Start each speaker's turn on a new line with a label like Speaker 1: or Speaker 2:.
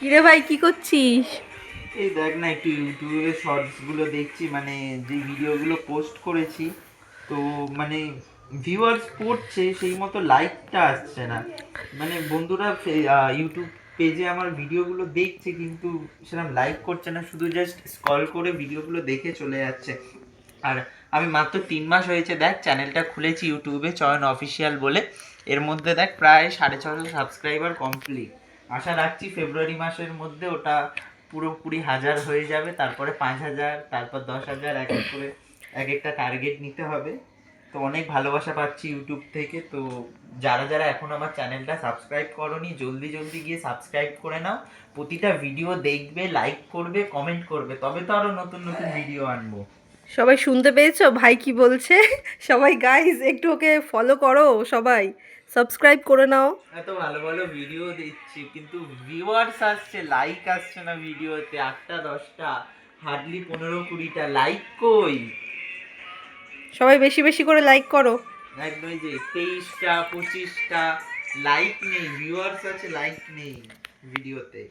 Speaker 1: কিরে ভাই কি করছিস?
Speaker 2: এই দেখ না, একটু ইউটিউবে শর্টস গুলো দেখছি, মানে যে ভিডিওগুলো পোস্ট করেছি, তো মানে ভিউয়ার্স পড়ছে, সেই মতো লাইকটা আসছে না। মানে বন্ধুরা ইউটিউব পেজে আমার ভিডিওগুলো দেখছে, কিন্তু সেরকম লাইক করছে না, শুধু জাস্ট স্ক্রল করে ভিডিওগুলো দেখে চলে যাচ্ছে। আর আমি মাত্র 3 মাস হয়েছে দেখ চ্যানেলটা খুলেছি ইউটিউবে, চয়ন অফিসিয়াল বলে। এর মধ্যে দেখ প্রায় 650 সাবস্ক্রাইবার কমপ্লিট। আশা রাখছি ফেব্রুয়ারি মাসের মধ্যে ওটা পুরোপুরি 1000 হয়ে যাবে, তারপরে 5000, তারপর 10,000, এক এক করে এক একটা টার্গেট নিতে হবে। তো অনেক ভালোবাসা পাচ্ছি ইউটিউব থেকে। তো যারা যারা এখন আমার চ্যানেলটা সাবস্ক্রাইব করোনি, জলদি জলদি গিয়ে সাবস্ক্রাইব করে নাও। প্রতিটা ভিডিও দেখবে, লাইক করবে, কমেন্ট করবে, তবে তো আরো নতুন নতুন ভিডিও আনবো।
Speaker 1: সবাই শুনতে পেয়েছো ভাই কি বলছে? সবাই গাইস একটু ওকে ফলো করো, সবাই সাবস্ক্রাইব করে নাও।
Speaker 2: এত ভালো ভালো ভিডিও দিচ্ছি, কিন্তু ভিউয়ার্স আসছে, লাইক আসছে না ভিডিওতে। 8টা 10টা, হার্ডলি 15-20টা লাইক কই।
Speaker 1: সবাই বেশি বেশি করে লাইক করো।
Speaker 2: একদম, যে 23টা 25টা লাইক নেই, ভিউয়ার্স আছে, লাইক নেই ভিডিওতে।